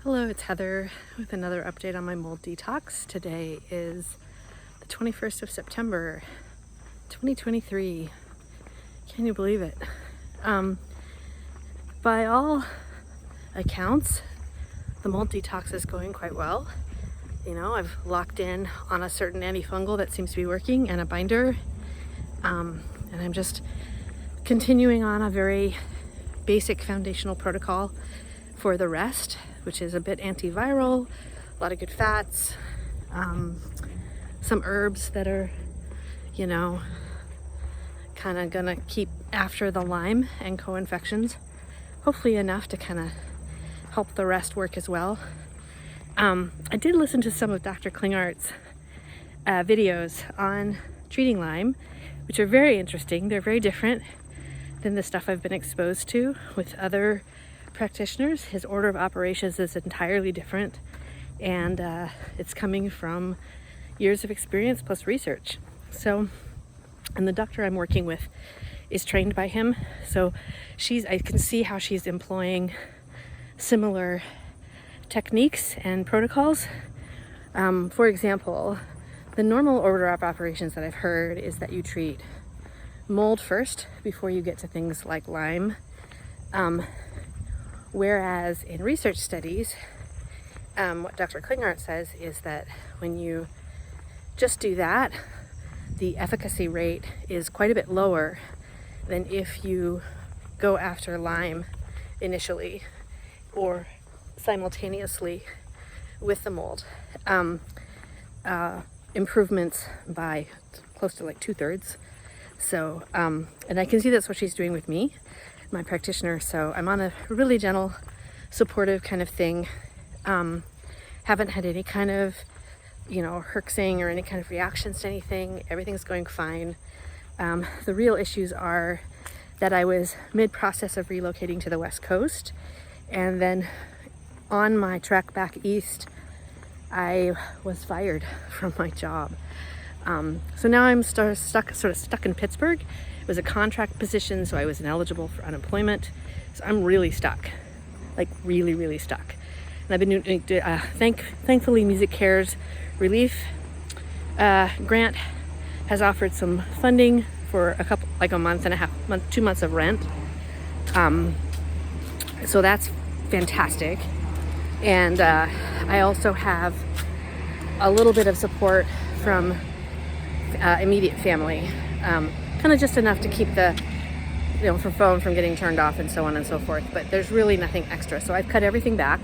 Hello, it's Heather with another update on my mold detox. Today is the 21st of September, 2023. Can you believe it? By all accounts, the mold detox is going quite well. You know, I've locked in on a certain antifungal that seems to be working and a binder. And I'm just continuing on a very basic foundational protocol for the rest, which is a bit antiviral, a lot of good fats, some herbs that are, kind of gonna keep after the Lyme and co-infections, hopefully enough to kind of help the rest work as well. I did listen to some of Dr. Klingart's videos on treating Lyme, which are very interesting. They're very different than the stuff I've been exposed to with other practitioners. His order of operations is entirely different, and it's coming from years of experience plus research. So, and the doctor I'm working with is trained by him, so I can see how she's employing similar techniques and protocols. For example, the normal order of operations that I've heard is that you treat mold first before you get to things like Lyme. Whereas in research studies, what Dr. Klingart says is that when you just do that, the efficacy rate is quite a bit lower than if you go after Lyme initially or simultaneously with the mold. Improvements by close to like 2/3. So, and I can see that's what she's doing with me, my practitioner. So I'm on a really gentle, supportive kind of thing. Haven't had any kind of, herxing or any kind of reactions to anything. Everything's going fine. The real issues are that I was mid-process of relocating to the West Coast, and then on my trek back east, I was fired from my job. So now I'm sort of stuck in Pittsburgh. It was a contract position, so I was ineligible for unemployment. So I'm really stuck, like really, really stuck. And I've been doing, thankfully, Music Cares Relief grant has offered some funding for a month and a half, 2 months of rent. So that's fantastic. And I also have a little bit of support from immediate family, kind of just enough to keep the phone from getting turned off and so on and so forth, but there's really nothing extra. So I've cut everything back.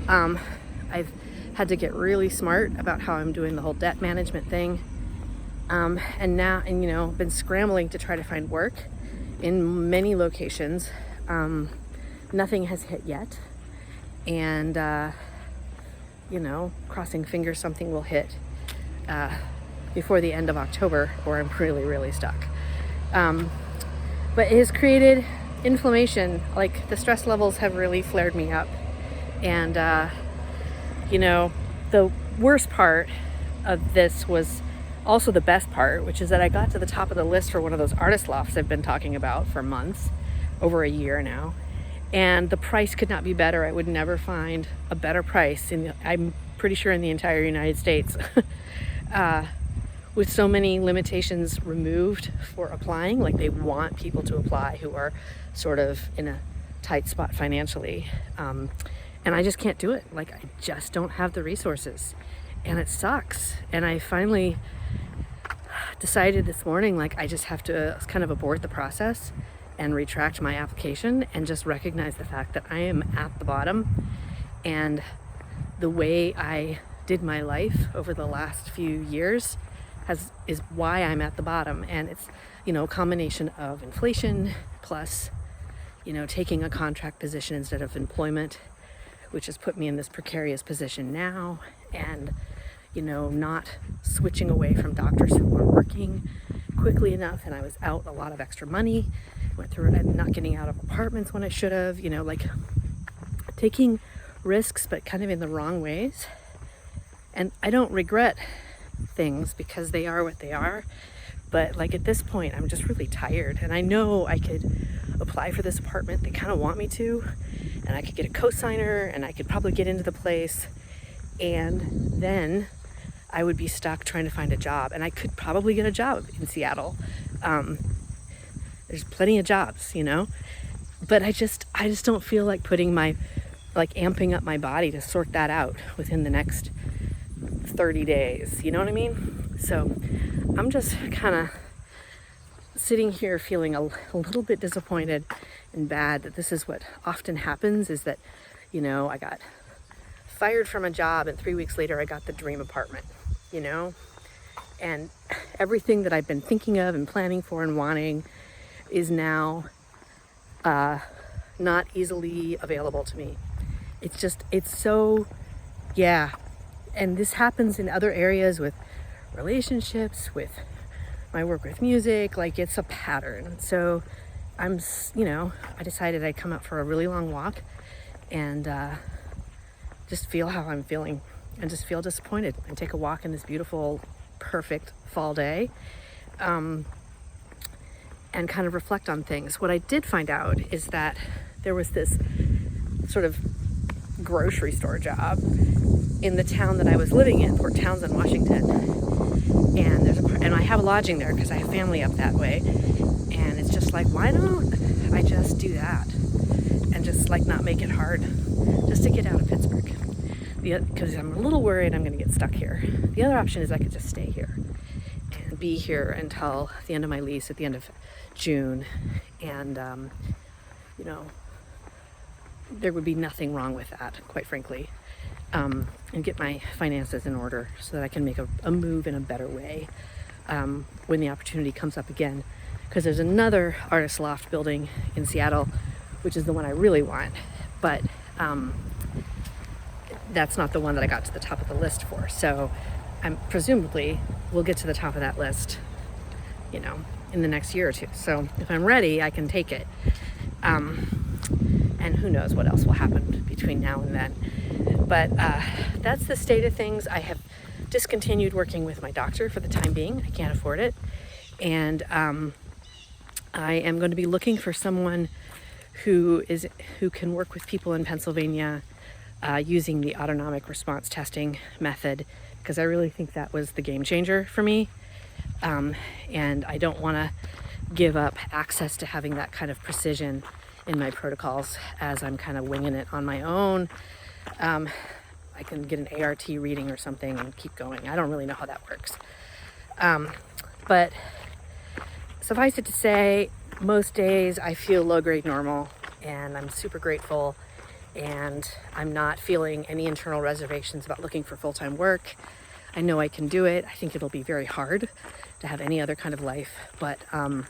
I've had to get really smart about how I'm doing the whole debt management thing, and been scrambling to try to find work in many locations. Nothing has hit yet, and crossing fingers something will hit before the end of October, or I'm really, really stuck. But it has created inflammation. Like, the stress levels have really flared me up. And, the worst part of this was also the best part, which is that I got to the top of the list for one of those artist lofts I've been talking about for months, over a year now. And the price could not be better. I would never find a better price I'm pretty sure in the entire United States. With so many limitations removed for applying, like they want people to apply who are sort of in a tight spot financially. And I just can't do it. Like, I just don't have the resources, and it sucks. And I finally decided this morning, like, I just have to kind of abort the process and retract my application and just recognize the fact that I am at the bottom, and the way I did my life over the last few years is why I'm at the bottom. And it's, a combination of inflation plus, taking a contract position instead of employment, which has put me in this precarious position now, and, not switching away from doctors who weren't working quickly enough. And I was out a lot of extra money, went through it, and not getting out of apartments when I should have, taking risks, but kind of in the wrong ways. And I don't regret things because they are what they are, But like at this point, I'm just really tired, and I know I could apply for this apartment. They kind of want me to, and I could get a co-signer, and I could probably get into the place, and then I would be stuck trying to find a job, and I could probably get a job in Seattle. There's plenty of jobs, you know, but I just don't feel like amping up my body to sort that out within the next 30 days. You know what I mean? So I'm just kind of sitting here feeling a little bit disappointed and bad that this is what often happens, is that, you know, I got fired from a job and 3 weeks later I got the dream apartment, you know, and everything that I've been thinking of and planning for and wanting is now not easily available to me. It's so, yeah. And this happens in other areas with relationships, with my work with music. Like, it's a pattern. So I decided I'd come out for a really long walk and just feel how I'm feeling and just feel disappointed and take a walk in this beautiful, perfect fall day, and kind of reflect on things. What I did find out is that there was this sort of grocery store job in the town that I was living in, Port Townsend, Washington. And I have lodging there because I have family up that way. And it's just like, why don't I just do that and just like not make it hard just to get out of Pittsburgh? Because I'm a little worried I'm going to get stuck here. The other option is I could just stay here and be here until the end of my lease at the end of June. And, there would be nothing wrong with that, quite frankly. And get my finances in order so that I can make a move in a better way when the opportunity comes up again. Because there's another artist loft building in Seattle, which is the one I really want. But that's not the one that I got to the top of the list for. So I'm presumably will get to the top of that list, in the next year or two. So if I'm ready, I can take it. And who knows what else will happen between now and then. But that's the state of things. I have discontinued working with my doctor for the time being. I can't afford it. And I am going to be looking for someone who can work with people in Pennsylvania using the autonomic response testing method, because I really think that was the game changer for me. And I don't want to give up access to having that kind of precision in my protocols as I'm kind of winging it on my own. I can get an ART reading or something and keep going. I don't really know how that works. But suffice it to say, most days I feel low-grade normal, and I'm super grateful, and I'm not feeling any internal reservations about looking for full-time work. I know I can do it. I think it'll be very hard to have any other kind of life, but at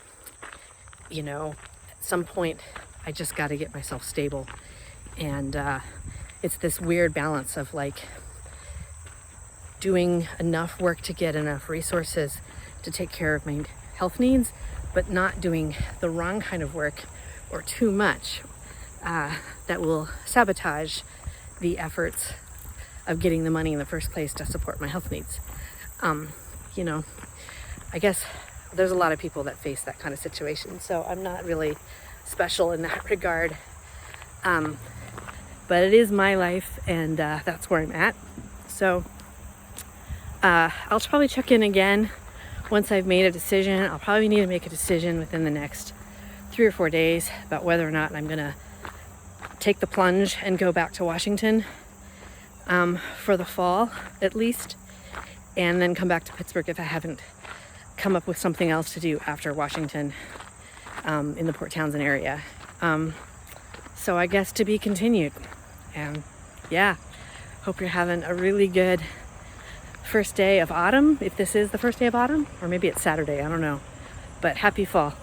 some point I just got to get myself stable. And it's this weird balance of like doing enough work to get enough resources to take care of my health needs, but not doing the wrong kind of work or too much that will sabotage the efforts of getting the money in the first place to support my health needs. I guess there's a lot of people that face that kind of situation, so I'm not really special in that regard. But it is my life, and that's where I'm at. So I'll probably check in again once I've made a decision. I'll probably need to make a decision within the next 3 or 4 days about whether or not I'm going to take the plunge and go back to Washington for the fall, at least, and then come back to Pittsburgh if I haven't come up with something else to do after Washington in the Port Townsend area. So I guess to be continued. And yeah, hope you're having a really good first day of autumn, if this is the first day of autumn, or maybe it's Saturday, I don't know. But happy fall.